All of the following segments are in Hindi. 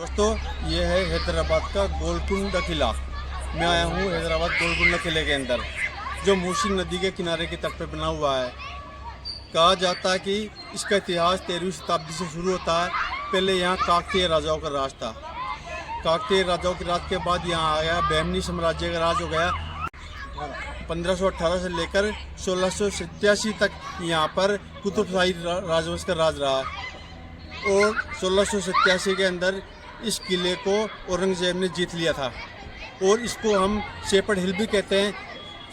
दोस्तों ये है हैदराबाद का गोलकुंडा किला। मैं आया हूँ हैदराबाद गोलकुंडा किले के अंदर, जो मूसी नदी के किनारे के तट पर बना हुआ है। कहा जाता है कि इसका इतिहास 13वीं शताब्दी से शुरू होता है। पहले यहाँ काकतीय राजाओं का राज था। काकतीय राजाओं के राज के बाद यहाँ आ गया बहमनी साम्राज्य का राज हो गया। 1518 से लेकर 1687 तक यहाँ पर कुतुबशाही राजवंश का राज रहा और 1687 के अंदर इस किले को औरंगजेब ने जीत लिया था। और इसको हम शेपर्ड हिल भी कहते हैं,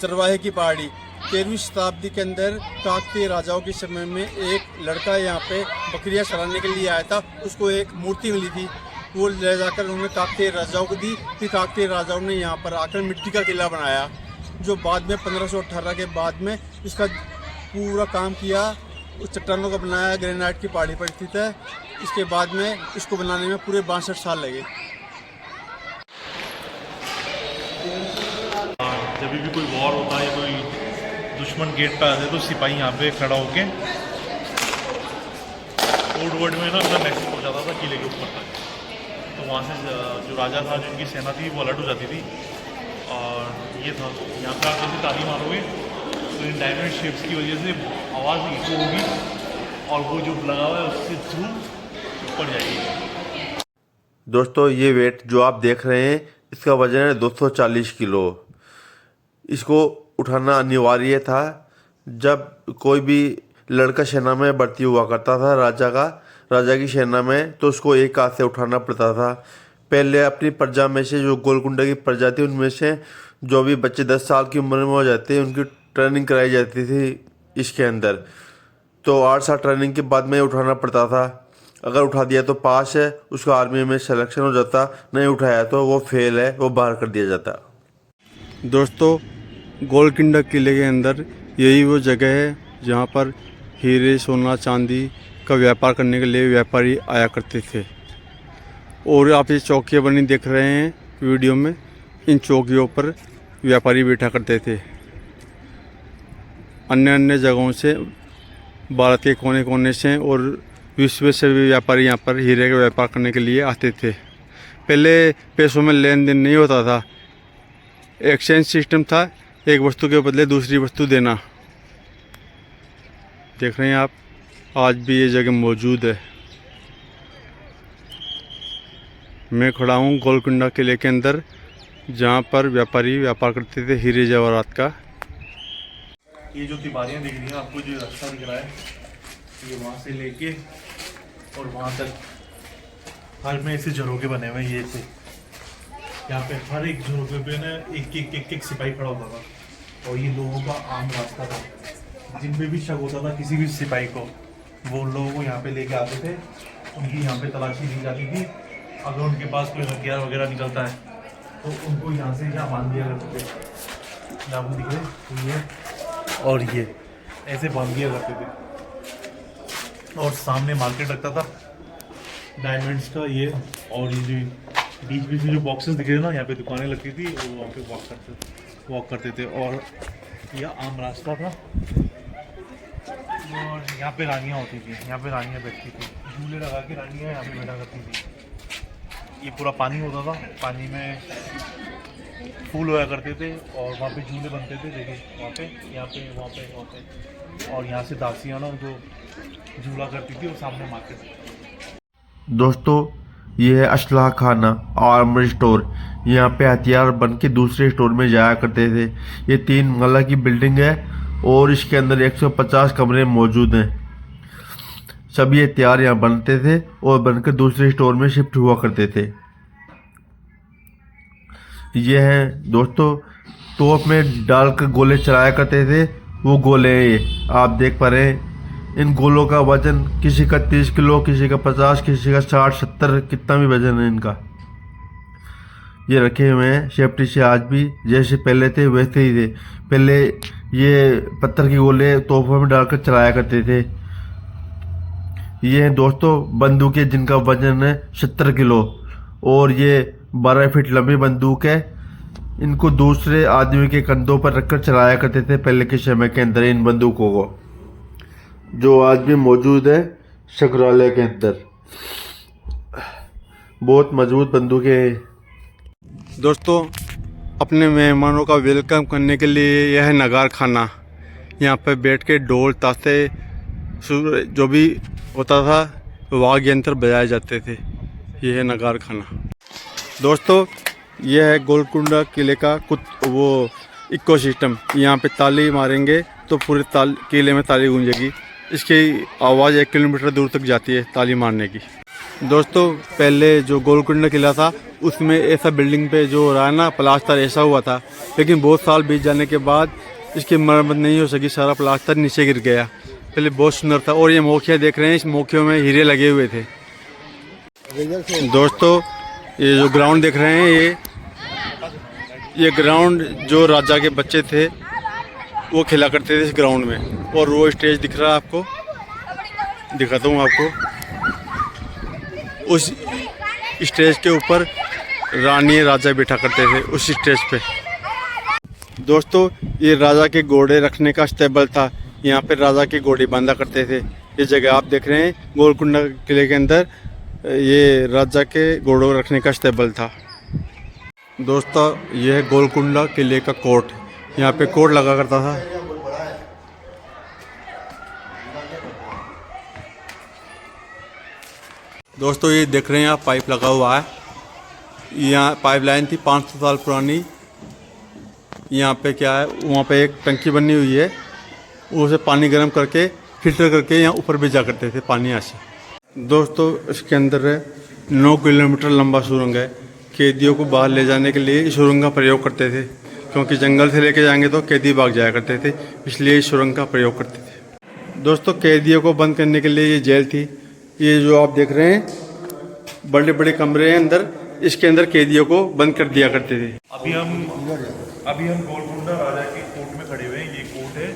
चरवाहे की पहाड़ी। 13वीं शताब्दी के अंदर काकतीय राजाओं के समय में एक लड़का यहाँ पे बकरियाँ चराने के लिए आया था। उसको एक मूर्ति मिली थी, वो ले जाकर उन्होंने काकतीय राजाओं को दी। फिर काकतीय राजाओं ने यहाँ पर आकर मिट्टी का किला बनाया, जो बाद में 1518 के बाद में इसका पूरा काम किया। उस चट्टानों का बनाया, ग्रेनाइट की पहाड़ी पर स्थित है। इसके बाद में इसको बनाने में पूरे 62 साल लगे। जब भी कोई वॉर होता है या कोई दुश्मन गेट पे आते हैं तो सिपाही यहाँ पे खड़ा होके कोड वर्ड में ना अपना मैसेज पहुँचाता था किले के ऊपर तक। तो वहाँ से जो राजा था, जो इनकी सेना थी, वो अलर्ट हो जाती थी। और ये था, यहाँ पर आप जैसे ताली मारोगे तो इन डायमंड शेप्स की वजह से आवाज़ इको होगी और वो जो लगा हुआ है उसके थ्रू ऊपर जाएगी। दोस्तों ये वेट जो आप देख रहे हैं, इसका वजन है 240 किलो। इसको उठाना अनिवार्य था। जब कोई भी लड़का सेना में भर्ती हुआ करता था राजा की सेना में, तो उसको एक हाथ से उठाना पड़ता था। पहले अपनी प्रजा में से, जो गोलकुंडा की प्रजा थी, उनमें से जो भी बच्चे 10 साल की उम्र में हो जाते हैं, उनकी ट्रेनिंग कराई जाती थी इसके अंदर। तो 8 साल ट्रेनिंग के बाद में उठाना पड़ता था। अगर उठा दिया तो पास है, उसका आर्मी में सिलेक्शन हो जाता। नहीं उठाया तो वो फेल है, वो बाहर कर दिया जाता। दोस्तों गोलकुंडा किले के अंदर यही वो जगह है जहाँ पर हीरे, सोना, चांदी का व्यापार करने के लिए व्यापारी आया करते थे। और आप ये चौकियाँ बनी देख रहे हैं वीडियो में, इन चौकियों पर व्यापारी बैठा करते थे। अन्य अन्य जगहों से, भारत के कोने कोने से और विश्व से भी व्यापारी यहाँ पर हीरे का व्यापार करने के लिए आते थे। पहले पैसों में लेन देन नहीं होता था, एक्सचेंज सिस्टम था, एक वस्तु के बदले दूसरी वस्तु देना। देख रहे हैं आप, आज भी ये जगह मौजूद है। मैं खड़ा हूँ गोलकुंडा किले के अंदर, जहाँ पर व्यापारी व्यापार करते थे हीरे जवाहरात का। ये जो दीवारें दिख रही हैं आपको, जो रास्ता दिख रहा है, ये वहाँ से लेके और वहाँ तक हर में ऐसे झरोके बने हुए हैं। ये से यहाँ पे हर एक झरोके पे ना एक सिपाही खड़ा होता था। और ये लोगों का आम रास्ता था। जिन पे भी शक होता था किसी भी सिपाही को, वो उन लोगों को यहाँ पे लेके आते थे। उनकी यहाँ पे तलाशी दी जाती थी। अगर उनके पास कोई हथियार वगैरह निकलता है तो उनको यहाँ से यहाँ बांध दिया करते थे। आपको दिख रहे ये और ये ऐसे बांध दिया करते थे। और सामने मार्केट लगता था डायमंड्स का ये। और ये जो बीच बीच में जो बॉक्सेस दिख रहे हैं ना, यहाँ पे दुकानें लगती थी और वहाँ पे वॉक करते थे। और यह आम रास्ता था। और यहाँ पे रानियाँ होती थी, यहाँ पे रानियाँ बैठती थी, झूले लगा के रानियाँ यहाँ पे बैठा करती थी। ये पूरा पानी होता था, पानी में फूल होया करते थे और वहाँ पे झूले बनते थे। देखिए वहाँ पे, यहाँ पे, वहाँ पे, वहाँ पे। और यहाँ से दासियाँ ना उनको झूला करती थी और सामने मार्केट। दोस्तों ये है असलाह खाना, आर्मर स्टोर। यहाँ पे हथियार बन के दूसरे स्टोर में जाया करते थे। ये 3 मंजिला की बिल्डिंग है और इसके अंदर 150 कमरे मौजूद हैं। सभी हथियार यहाँ बनते थे और बनकर दूसरे स्टोर में शिफ्ट हुआ करते थे। ये है दोस्तों, तोप में डालकर गोले चलाया करते थे। वो गोले ये आप देख पा रहे हैं। इन गोलों का वजन किसी का 30 किलो, किसी का 50, किसी का 60, 70, कितना भी वजन है इनका। ये रखे हुए हैं सेफ्टी से। आज भी जैसे पहले थे वैसे ही थे। पहले ये पत्थर के गोले तोपों में डालकर चलाया करते थे। ये हैं दोस्तों बंदूकें, जिनका वजन है 70 किलो और ये 12 फीट लंबी बंदूक है। इनको दूसरे आदमी के कंधों पर रखकर चलाया करते थे पहले के समय के अंदर, इन बंदूकों को, जो आज भी मौजूद है संग्रहालय के अंदर। बहुत मजबूत बंदूकें हैं। दोस्तों, अपने मेहमानों का वेलकम करने के लिए यह है नगार खाना। यहाँ पर बैठ के ढोल ताशे जो भी होता था वाद्य यंत्र बजाए जाते थे। यह है नगार खाना। दोस्तों, यह है गोलकुंडा किले का वो इकोसिस्टम। यहाँ पे ताली मारेंगे तो पूरे किले में ताली गूंजेगी। इसकी आवाज़ 1 किलोमीटर दूर तक जाती है ताली मारने की। दोस्तों, पहले जो गोलकुंडा किला था उसमें ऐसा बिल्डिंग पे जो हो रहा है ना प्लास्टर ऐसा हुआ था, लेकिन बहुत साल बीत जाने के बाद इसकी मरम्मत नहीं हो सकी, सारा प्लास्टर नीचे गिर गया। पहले बहुत सुंदर था। और ये मोखियाँ देख रहे हैं, इस मोखियों में हीरे लगे हुए थे। दोस्तों, ये जो ग्राउंड देख रहे हैं ये ग्राउंड जो राजा के बच्चे थे वो खेला करते थे इस ग्राउंड में। और वो स्टेज दिख रहा है आपको, दिखाता हूँ आपको। उस स्टेज के ऊपर रानी राजा बैठा करते थे उस स्टेज पे। दोस्तों, ये राजा के घोड़े रखने का स्टेबल था। यहाँ पे राजा के घोड़े बांधा करते थे। ये जगह आप देख रहे हैं गोलकुंडा किले के अंदर, ये राजा के घोड़ों रखने का स्टेबल था। दोस्तों, यह है गोलकुंडा किले का कोर्ट। यहाँ पे कोर्ट लगा करता था। दोस्तों, ये देख रहे हैं आप पाइप लगा हुआ है। यहाँ पाइपलाइन थी 500 साल पुरानी। यहाँ पे क्या है, वहाँ पे एक टंकी बनी हुई है, उसे पानी गर्म करके फिल्टर करके यहाँ ऊपर भेजा करते थे पानी यहाँ से। दोस्तों, इसके अंदर 9 किलोमीटर लंबा सुरंग है। कैदियों को बाहर ले जाने के लिए इस सुरंग का प्रयोग करते थे, क्योंकि जंगल से लेके जाएंगे तो कैदी भाग जाया करते थे, इसलिए इस सुरंग का प्रयोग करते थे। दोस्तों, कैदियों को बंद करने के लिए ये जेल थी। ये जो आप देख रहे हैं बड़े बड़े कमरे हैं अंदर, इसके अंदर कैदियों को बंद कर दिया करते थे। अभी हम गोलकुंडा राजा के कोर्ट में खड़े हुए हैं। ये कोर्ट है।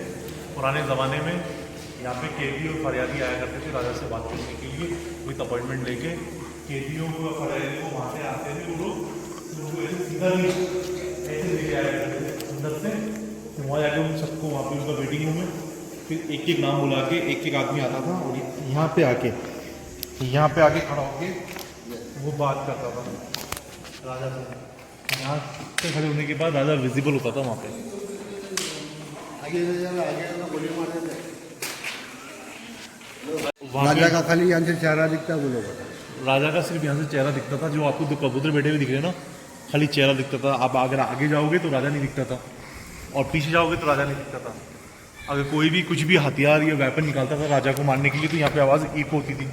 पुराने ज़माने में यहाँ पे कैदी और फरियादी आया करते थे राजा से बात करने के लिए, विथ अपॉइंटमेंट लेके। कैदियों को फरियादी को वहाँ से आते थे वो लोग ऐसे सीधा नहीं ऐसे लेके आया करते थे अंदर से। तो वहाँ जाके उन सबको वहाँ पे उनका वेटिंग रूम में फिर एक एक नाम बुला के एक आदमी आता था और यहाँ पे आके खड़ा होके वो बात करता था राजा से। यहाँ से खड़े होने के बाद राजा विजिबल होता था वहाँ पे। राजा का खाली यहाँ से चेहरा दिखता बोलो। राजा का सिर्फ यहाँ से चेहरा दिखता था। जो आपको दो कबूतर बैठे हुए दिख रहे हैं ना, खाली चेहरा दिखता था। आप अगर आगे जाओगे तो राजा नहीं दिखता था, और पीछे जाओगे तो राजा नहीं दिखता था। अगर कोई भी कुछ भी हथियार या वेपन निकालता था राजा को मारने के लिए, तो यहाँ पे आवाज़ ईक होती थी।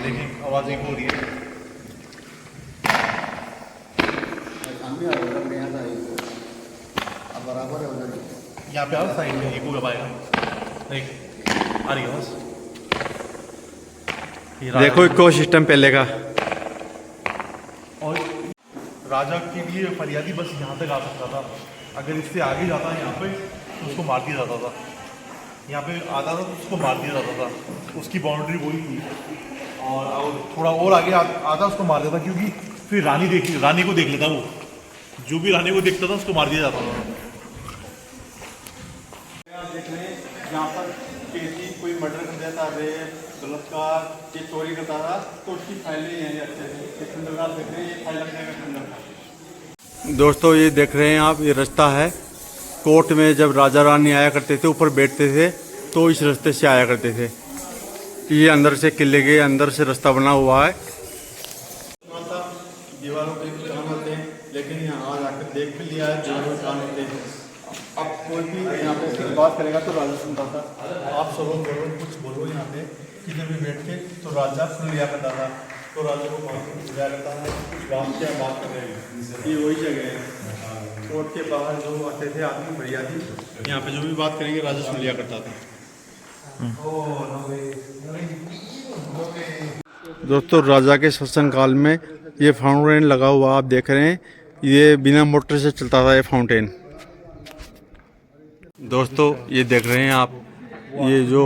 देखिए, आवाज़ ईक हो रही है। यहाँ पे आवाज़ साइड में ईको दबाएगा, आ रही आवाज़। देखो इको सिस्टम पहले का। और राजा के लिए फरियादी बस यहाँ तक आ सकता था। अगर इससे आगे जाता है यहाँ पे तो उसको मार दिया जाता था। यहाँ पे आता था तो उसको मार दिया जाता था। उसकी बाउंड्री वही थी। और थोड़ा और आगे आता उसको मार देता, क्योंकि फिर रानी को देख लेता वो। जो भी रानी को देखता था उसको मार दिया जाता था। देख रहे हैं यहाँ पर कैदी कोई मर्डर कर देता है, बलात्कार, ये चोरी करता था तो उसकी फाइलें यहीं रखते थे। खंडरगार देख रहे हैं, ये फाइल रखने का खंडर था। दोस्तों, ये देख रहे हैं आप, ये रास्ता है। कोर्ट में जब राजा रानी आया करते थे, ऊपर बैठते थे, तो इस रास्ते से आया करते थे। ये अंदर से किले के अंदर से रास्ता बना हुआ है। दीवारों पे काम होते हैं, लेकिन यहाँ आज आकर देख भी लिया है दीवारों पे काम होते हैं। अब कोई भी यहाँ पे सिर्फ बात करेगा तो राजा सुनता था। आप सब लोग बोलो, कुछ बोलो यहाँ पे किधर भी बैठ के, तो राजा सुन लिया करता था। तो राजा को बुलाया करता था, बात क्या बात कर रहे हैं। ये वही जगह है। कोर्ट के बाहर जो आते थे आदमी फरियादी, यहाँ पे जो भी बात करेंगे राजा सुन लिया करता था। दोस्तों, राजा के शासन काल में ये फाउंटेन लगा हुआ आप देख रहे हैं। ये बिना मोटर से चलता था ये फाउंटेन। दोस्तों, ये देख रहे हैं आप, ये जो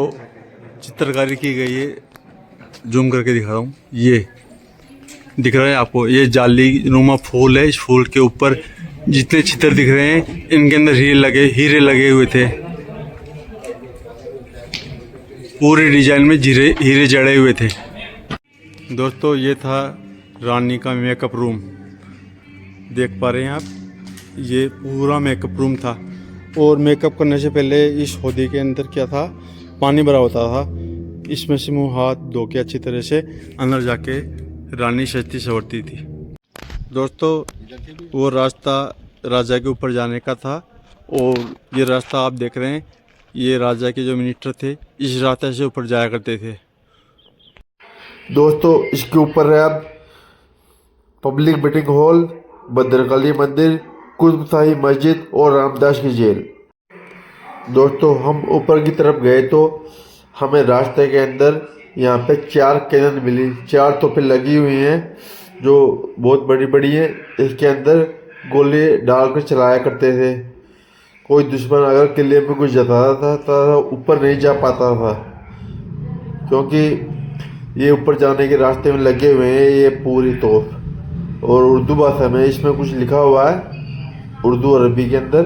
चित्रकारी की गई है, जूम करके दिखा रहा हूँ। ये दिख रहा है आपको, ये जाली नुमा फूल है। इस फूल के ऊपर जितने चित्र दिख रहे हैं, इनके अंदर हीरे लगे हुए थे। पूरे डिजाइन में हीरे जड़े हुए थे। दोस्तों, ये था रानी का मेकअप रूम देख पा रहे हैं आप। ये पूरा मेकअप रूम था और मेकअप करने से पहले इस हौदी के अंदर क्या था, पानी भरा होता था। इसमें से मुँह हाथ धो के अच्छी तरह से अंदर जाके रानी सजती संवरती थी। दोस्तों वो रास्ता राजा के ऊपर जाने का था और ये रास्ता आप देख रहे हैं, ये राजा के जो मिनिस्टर थे इस रास्ते से ऊपर जाया करते थे। दोस्तों इसके ऊपर है अब पब्लिक मीटिंग हॉल, भद्रकाली मंदिर, कुतुब शाही मस्जिद और रामदास की जेल। दोस्तों हम ऊपर की तरफ गए तो हमें रास्ते के अंदर यहाँ पे 4 कैनन मिली। 4 तोपें लगी हुई हैं जो बहुत बड़ी बड़ी हैं। इसके अंदर गोले डालकर चलाया करते थे। कोई दुश्मन अगर किले में कुछ जताता था तो ऊपर नहीं जा पाता था, क्योंकि ये ऊपर जाने के रास्ते में लगे हुए हैं ये पूरी तोप। और उर्दू भाषा में इसमें कुछ लिखा हुआ है, उर्दू अरबी के अंदर,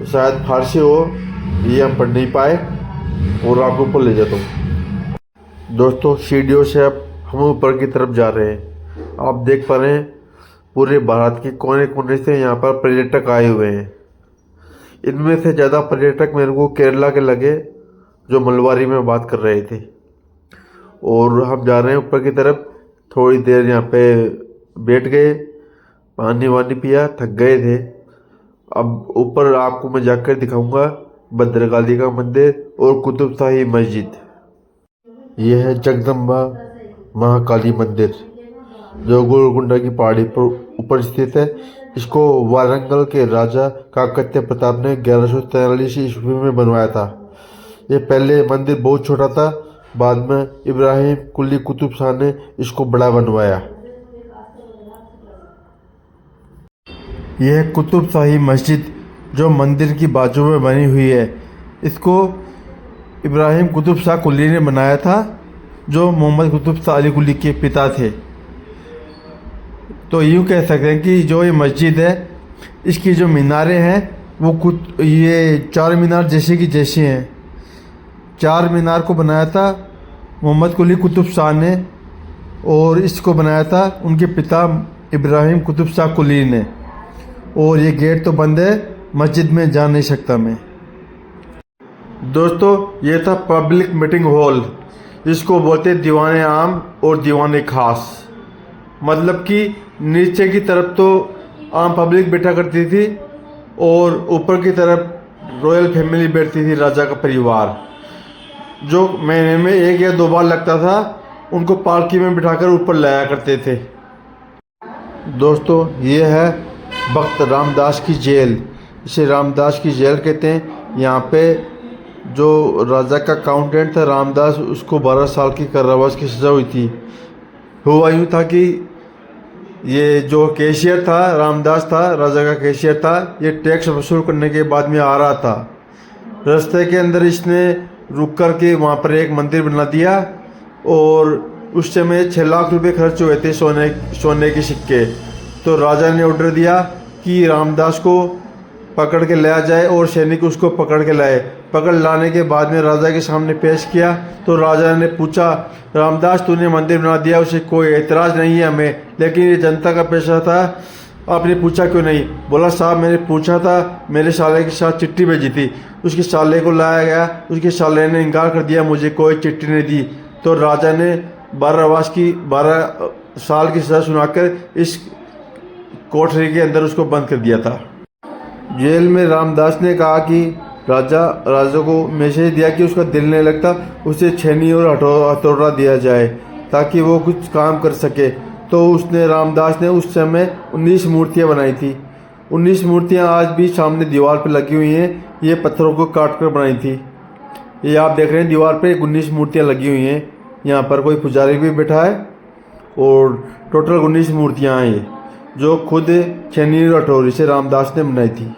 शायद फारसी हो, ये हम पढ़ नहीं पाए और आपको ऊपर ले जाता हूँ। दोस्तों सीढ़ियों से अब हम ऊपर की तरफ जा रहे हैं। आप देख पा रहे हैं पूरे भारत के कोने कोने से यहाँ पर पर्यटक आए हुए हैं। इनमें से ज़्यादा पर्यटक मेरे को केरला के लगे जो मलवारी में बात कर रहे थे। और हम जा रहे हैं ऊपर की तरफ। थोड़ी देर यहाँ पे बैठ गए, पानी वानी पिया, थक गए थे। अब ऊपर आपको मैं जाकर दिखाऊंगा भद्रकाली का मंदिर और कुतुब शाही मस्जिद। यह है जगदम्बा महाकाली मंदिर जो गोलकुंडा की पहाड़ी पर ऊपर स्थित है। इसको वारंगल के राजा काकतीय प्रताप ने 1143 ईस्वी में बनवाया था। यह पहले मंदिर बहुत छोटा था, बाद में इब्राहिम कुली कुतुब शाह ने इसको बड़ा बनवाया। यह कुतुब शाही मस्जिद जो मंदिर की बाजू में बनी हुई है, इसको इब्राहिम कुतुब शाह कुली ने बनाया था, जो मोहम्मद कुतुब शाह अली कुली के पिता थे। तो यूँ कह सकते हैं कि जो ये मस्जिद है, इसकी जो मीनारें हैं वो कुछ ये 4 मीनार जैसे की जैसी हैं। 4 मीनार को बनाया था मोहम्मद कुली कुतुब शाह ने और इसको बनाया था उनके पिता इब्राहिम कुतुब शाह कुली ने। और ये गेट तो बंद है, मस्जिद में जा नहीं सकता मैं। दोस्तों ये था पब्लिक मीटिंग हॉल। इसको बोलते दीवाने आम और दीवाने खास। मतलब कि नीचे की तरफ तो आम पब्लिक बैठा करती थी और ऊपर की तरफ रॉयल फैमिली बैठती थी, राजा का परिवार, जो महीने में 1 या 2 बार लगता था। उनको पालकी में बिठाकर ऊपर लाया करते थे। दोस्तों ये है भक्त रामदास की जेल। इसे रामदास की जेल कहते हैं। यहाँ पे जो राजा का अकाउंटेंट था रामदास, उसको 12 साल की कारावास की सज़ा हुई थी। हुआ यूँ था कि ये जो कैशियर था, रामदास था, राजा का कैशियर था, ये टैक्स वसूल करने के बाद में आ रहा था। रास्ते के अंदर इसने रुक कर के वहाँ पर एक मंदिर बना दिया और उस समय 6 लाख रुपए खर्च हुए थे सोने के सिक्के। तो राजा ने ऑर्डर दिया कि रामदास को पकड़ के लाया जाए और सैनिक उसको पकड़ के लाए। पकड़ लाने के बाद में राजा के सामने पेश किया तो राजा ने पूछा, रामदास तूने मंदिर बना दिया, उसे कोई एतराज़ नहीं है हमें, लेकिन ये जनता का पैसा था, आपने पूछा क्यों नहीं? बोला साहब मैंने पूछा था, मेरे साले के साथ चिट्ठी भेजी थी। उसके साले को लाया गया, उसके साले ने इनकार कर दिया, मुझे कोई चिट्ठी नहीं दी। तो राजा ने 12 साल की सज़ा सुनाकर इस कोठरी के अंदर उसको बंद कर दिया था। जेल में रामदास ने कहा कि राजा को मैसेज दिया कि उसका दिल नहीं लगता, उसे छेनी और हथौड़ा दिया जाए ताकि वो कुछ काम कर सके। तो रामदास ने उस समय 19 मूर्तियाँ बनाई थी। 19 मूर्तियाँ आज भी सामने दीवार पर लगी हुई हैं। ये पत्थरों को काट कर बनाई थी। ये आप देख रहे हैं दीवार पे 19 मूर्तियाँ लगी हुई हैं। यहाँ पर कोई पुजारी भी बैठा है और टोटल 19 मूर्तियाँ हैं ये, जो खुद छेनी और हथौड़ी से रामदास ने बनाई थी।